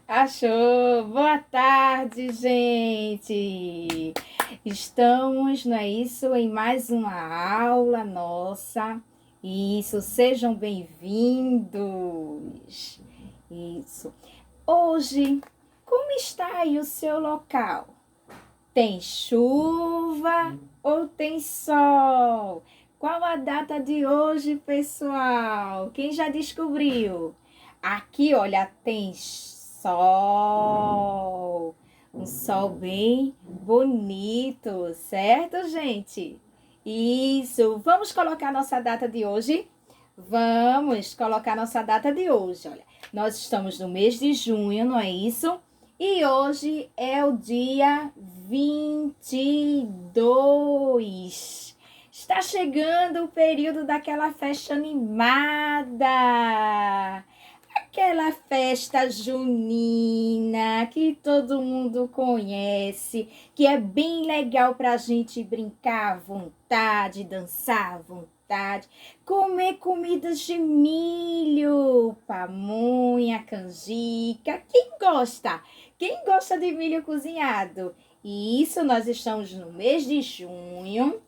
Achou! Boa tarde, gente! Estamos, não é isso, em mais uma aula nossa. Isso, sejam bem-vindos. Isso. Hoje, como está aí o seu local? Tem chuva ou tem sol? Qual a data de hoje, pessoal? Quem já descobriu? Aqui, olha, tem sol. Um sol bem bonito, certo, gente? Isso. Vamos colocar nossa data de hoje? Vamos colocar nossa data de hoje. Olha, nós estamos no mês de junho, não é isso? E hoje é o dia 22. Está chegando o período daquela festa animada. Aquela festa junina que todo mundo conhece, que é bem legal para a gente brincar à vontade, dançar à vontade, comer comidas de milho, pamonha, canjica. Quem gosta? Quem gosta de milho cozinhado? E isso, nós estamos no mês de junho,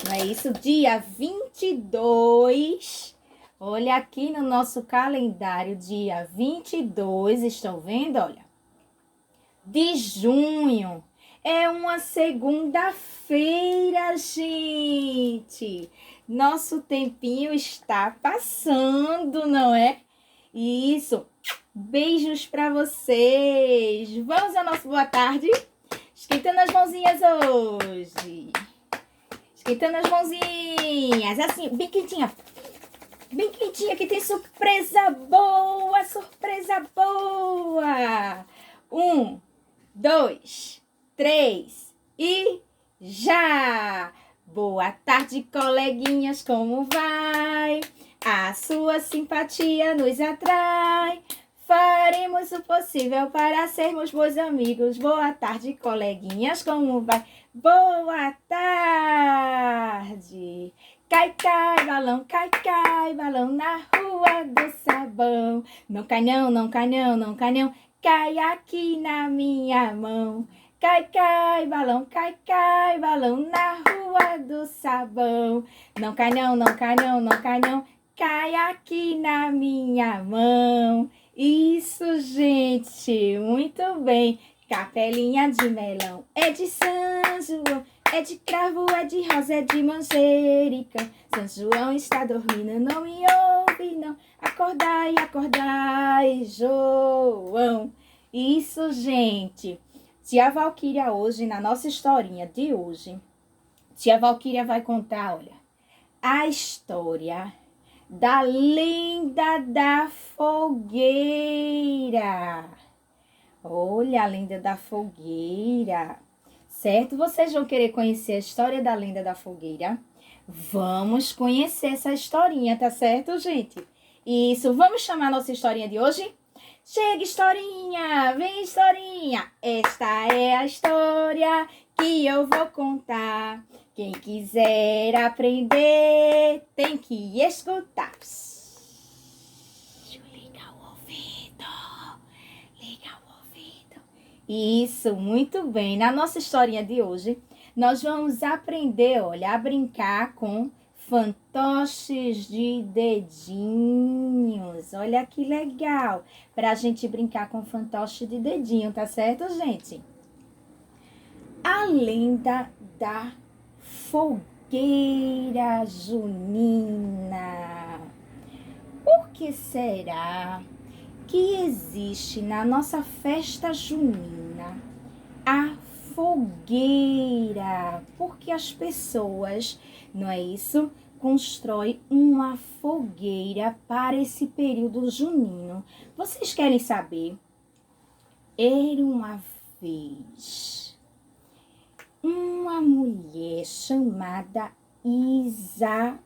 não é isso? Dia 22. Olha aqui no nosso calendário, dia 22, estão vendo? Olha, de junho. É uma segunda-feira, gente. Nosso tempinho está passando, não é? Isso. Beijos para vocês. Vamos ao nosso boa tarde? Esquentando as mãozinhas hoje. Esquentando as mãozinhas. Assim, bem quentinha. Bem quentinha, que tem surpresa boa, surpresa boa. 1, 2, 3 e já! Boa tarde, coleguinhas, como vai? A sua simpatia nos atrai. Faremos o possível para sermos bons amigos. Boa tarde, coleguinhas, como vai? Boa tarde! Cai, cai, balão na rua do sabão. Não cai não, não cai não, não cai não. Cai aqui na minha mão. Cai, cai, balão na rua do sabão. Não cai não, não cai não, não cai não. Cai aqui na minha mão. Isso, gente, muito bem. Capelinha de melão é de São João. É de cravo, é de rosa, é de manjericão. São João está dormindo, não me ouve, não. Acordai, acordai, João. Isso, gente. Tia Valquíria hoje, na nossa historinha de hoje, tia Valquíria vai contar, olha, a história da lenda da fogueira. Olha a lenda da fogueira. Certo? Vocês vão querer conhecer a história da lenda da fogueira? Vamos conhecer essa historinha, tá certo, gente? Isso, vamos chamar a nossa historinha de hoje? Chega, historinha! Vem, historinha! Esta é a história que eu vou contar. Quem quiser aprender tem que escutar. Liga o ouvido! Liga o ouvido! Isso, muito bem. Na nossa historinha de hoje, nós vamos aprender, olha, a brincar com fantoches de dedinhos. Olha que legal, para a gente brincar com fantoche de dedinho, tá certo, gente? A lenda da fogueira junina. Por que será que existe na nossa festa junina a fogueira? Porque as pessoas, não é isso? Constroem uma fogueira para esse período junino. Vocês querem saber? Era uma vez uma mulher chamada Isabel.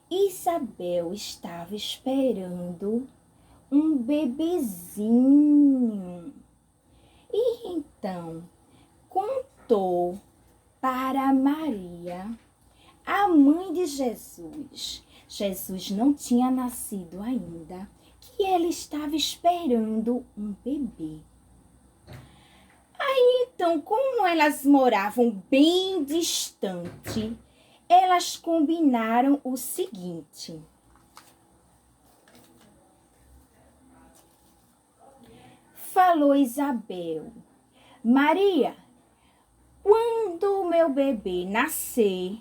Isabel estava esperando um bebezinho. E então contou para Maria, a mãe de Jesus. Jesus não tinha nascido ainda, que e ela estava esperando um bebê. Aí então, como elas moravam bem distante, elas combinaram o seguinte: falou Isabel: Maria, quando o meu bebê nascer,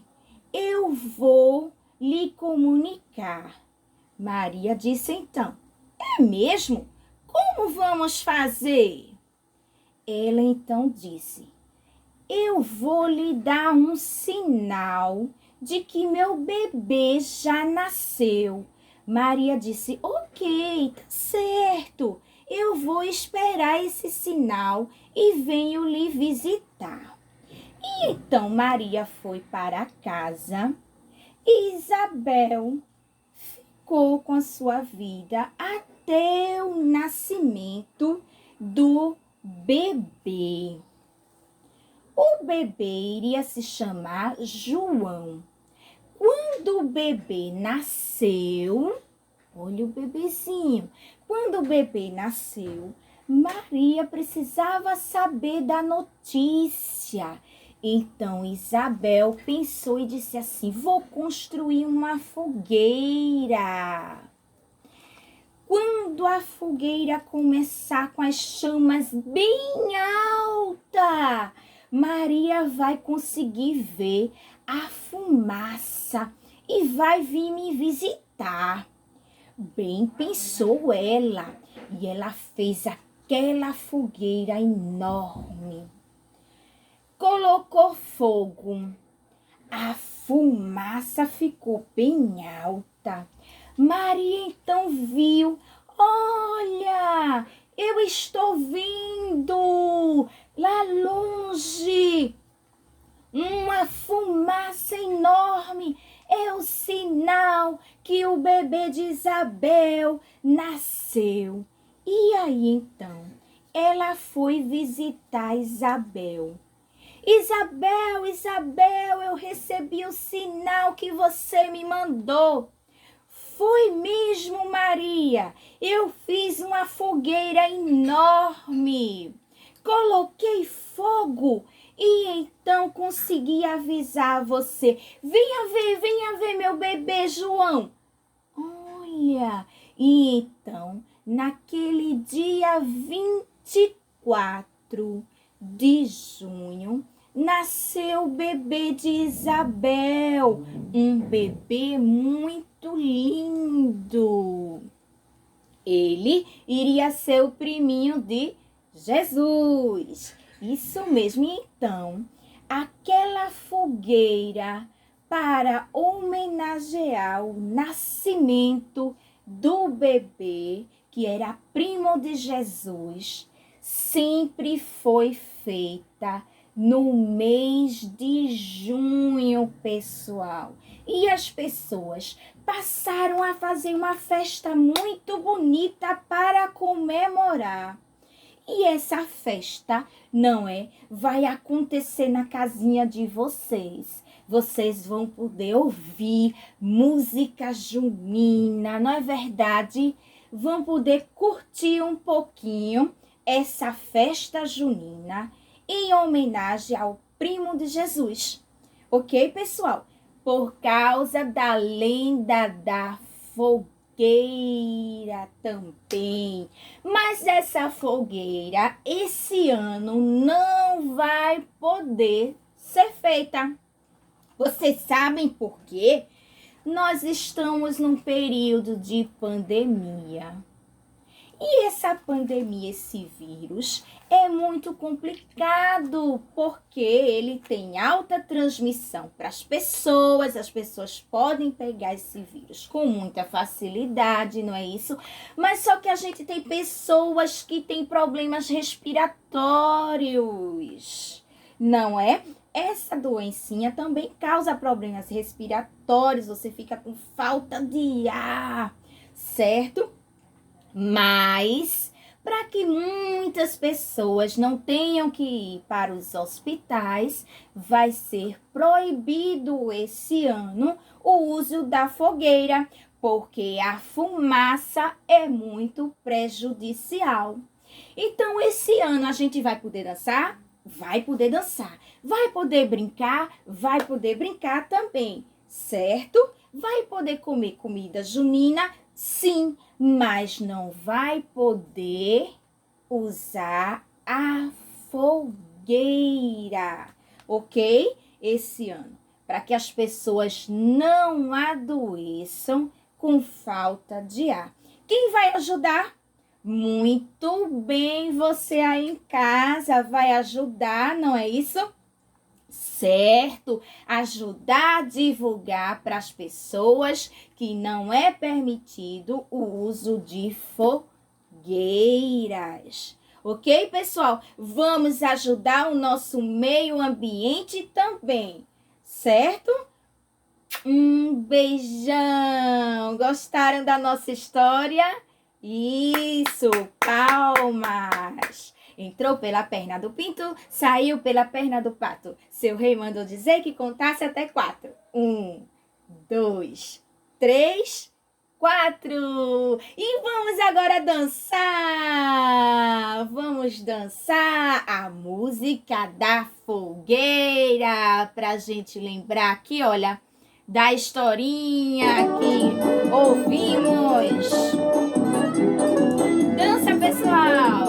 eu vou lhe comunicar. Maria disse então: é mesmo? Como vamos fazer? Ela então disse: eu vou lhe dar um sinal de que meu bebê já nasceu. Maria disse: ok, tá certo. Eu vou esperar esse sinal e venho lhe visitar. E então Maria foi para casa e Isabel ficou com a sua vida até o nascimento do bebê. O bebê iria se chamar João. Quando o bebê nasceu, olha o bebezinho. Quando o bebê nasceu, Maria precisava saber da notícia. Então Isabel pensou e disse assim: vou construir uma fogueira. Quando a fogueira começar com as chamas bem alta, Maria vai conseguir ver a fumaça e vai vir me visitar. Bem pensou ela, e ela fez aquela fogueira enorme. Colocou fogo. A fumaça ficou bem alta. Maria então viu: olha, eu estou vendo lá longe uma fumaça enorme. É o sinal que o bebê de Isabel nasceu. E aí então, ela foi visitar Isabel. Isabel, Isabel, eu recebi o sinal que você me mandou. Foi mesmo, Maria. Eu fiz uma fogueira enorme. Coloquei fogo e então consegui avisar você. Venha ver meu bebê João. Olha, e então, naquele dia 24 de junho, nasceu o bebê de Isabel, um bebê muito lindo. Ele iria ser o priminho de Jesus. Isso mesmo. Então, aquela fogueira para homenagear o nascimento do bebê, que era primo de Jesus, sempre foi feita no mês de junho, pessoal. E as pessoas passaram a fazer uma festa muito bonita para comemorar. E essa festa, não é? Vai acontecer na casinha de vocês. Vocês vão poder ouvir música junina, não é verdade? Vão poder curtir um pouquinho essa festa junina em homenagem ao primo de Jesus. Ok, pessoal? Por causa da lenda da fogueira também. Mas essa fogueira, esse ano, não vai poder ser feita. Vocês sabem por quê? Nós estamos num período de pandemia. E essa pandemia, esse vírus, é muito complicado, porque ele tem alta transmissão para as pessoas podem pegar esse vírus com muita facilidade, não é isso? Mas só que a gente tem pessoas que têm problemas respiratórios, não é? Essa doencinha também causa problemas respiratórios, você fica com falta de ar, certo? Mas, para que muitas pessoas não tenham que ir para os hospitais, vai ser proibido esse ano o uso da fogueira, porque a fumaça é muito prejudicial. Então, esse ano a gente vai poder dançar? Vai poder dançar. Vai poder brincar? Vai poder brincar também, certo? Vai poder comer comida junina? Sim, mas não vai poder usar a fogueira, ok? Esse ano, para que as pessoas não adoeçam com falta de ar. Quem vai ajudar? Muito bem, você aí em casa vai ajudar, não é isso? Certo, ajudar a divulgar para as pessoas que não é permitido o uso de fogueiras. Ok, pessoal? Vamos ajudar o nosso meio ambiente também, certo? Um beijão! Gostaram da nossa história? Isso, palmas! Entrou pela perna do pinto, saiu pela perna do pato. Seu rei mandou dizer que contasse até 4. 1, 2, 3, 4. E vamos agora dançar! Vamos dançar a música da fogueira, pra gente lembrar aqui, olha, da historinha que ouvimos. Dança, pessoal!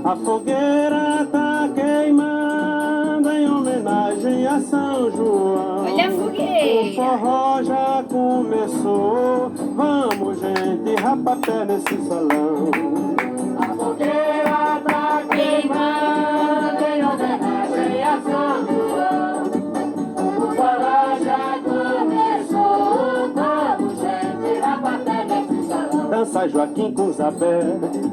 A fogueira tá queimando em homenagem a São João. Olha a fogueira! O forró já começou, vamos gente, rapapé nesse salão. A fogueira tá queimando em homenagem a São João. O forró já começou, vamos gente, rapapé nesse salão. Dança Joaquim com Zabé,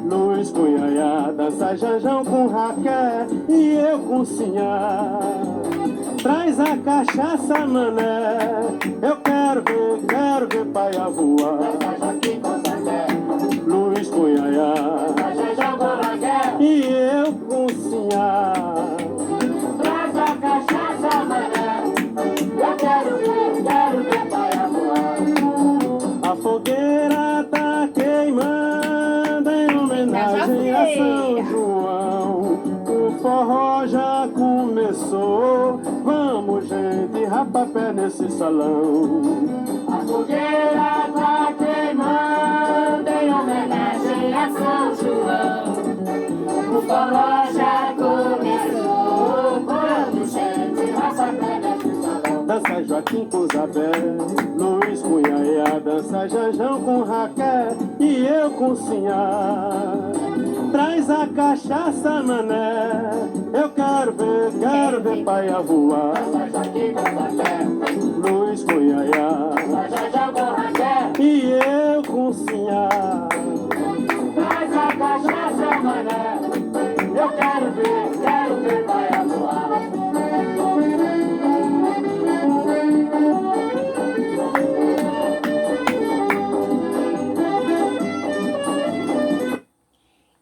Luiz com Iaiá, dança Janjão com Raquel e eu com Sinhá. Traz a cachaça, mané, eu quero ver paia voar. Dança Joaquim com Zabé, Luiz com Iaiá, dança Janjão com Raquel e eu com Sinhá. Traz a cachaça, mané, eu quero ver paia voar. A fogueira tá queimando em homenagem a São João. O forró já começou, vamos gente, rapapé nesse salão. A fogueira tá queimando em homenagem a São João. O forró já começou, vamos gente, rapapé nesse salão. Dança Joaquim com Zabé, Luiz com Iaiá, dança Janjão com Raquel e eu com Sinhá. Traz a cachaça, mané, eu quero ver paia voar. Dança Joaquim com Zabé, Luiz com Iaiá, dança Janjão com Raquel e eu com Sinhá. Traz a cachaça, mané, eu quero ver paia voar.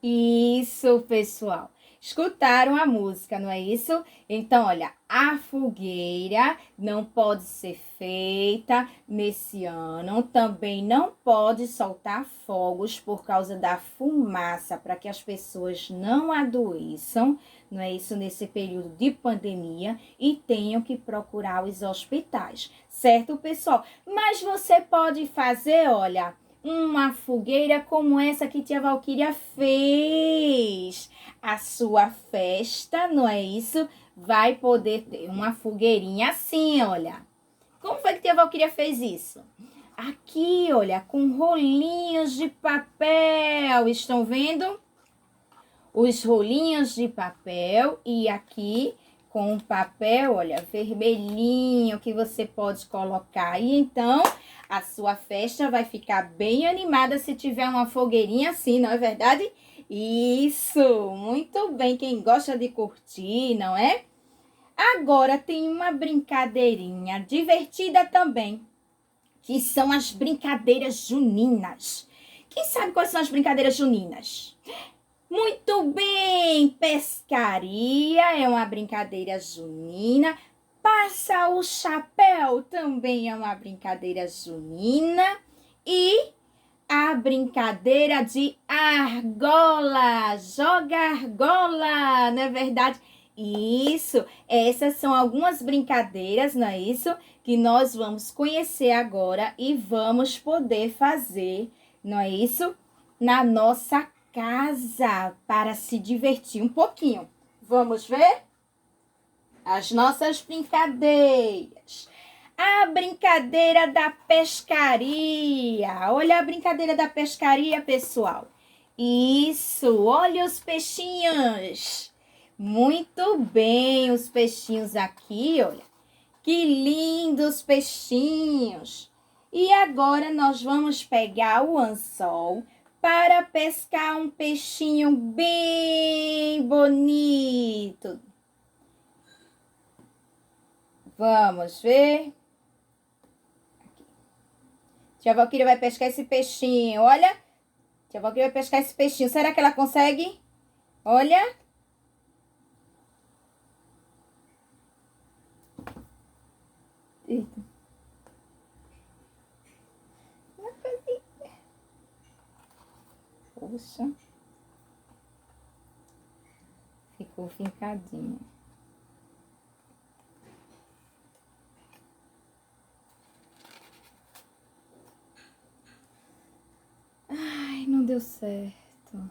Isso, pessoal. Escutaram a música, não é isso? Então, olha, a fogueira não pode ser feita nesse ano. Também não pode soltar fogos por causa da fumaça, para que as pessoas não adoeçam, não é isso? Nesse período de pandemia e tenham que procurar os hospitais, certo, pessoal? Mas você pode fazer, olha, uma fogueira como essa que tia Valquíria fez. A sua festa, não é isso? Vai poder ter uma fogueirinha assim, olha. Como foi que tia Valquíria fez isso? Aqui, olha, com rolinhos de papel. Estão vendo? Os rolinhos de papel e aqui com um papel, olha, vermelhinho que você pode colocar. E então, a sua festa vai ficar bem animada se tiver uma fogueirinha assim, não é verdade? Isso, muito bem. Quem gosta de curtir, não é? Agora tem uma brincadeirinha divertida também, que são as brincadeiras juninas. Quem sabe quais são as brincadeiras juninas? Muito bem, pescaria é uma brincadeira junina. Passa o chapéu também é uma brincadeira junina. E a brincadeira de argola, joga argola, não é verdade? Isso, essas são algumas brincadeiras, não é isso? Que nós vamos conhecer agora e vamos poder fazer, não é isso? Na nossa casa, para se divertir um pouquinho. Vamos ver? As nossas brincadeiras. A brincadeira da pescaria. Olha a brincadeira da pescaria, pessoal. Isso, olha os peixinhos. Muito bem, os peixinhos aqui, olha. Que lindos peixinhos. E agora nós vamos pegar o anzol para pescar um peixinho bem bonito. Vamos ver. Tia Valquíria vai pescar esse peixinho, olha. Tia Valquíria vai pescar esse peixinho. Será que ela consegue? Olha. Eita. Poxa. Ficou fincadinha. Ai, não deu certo.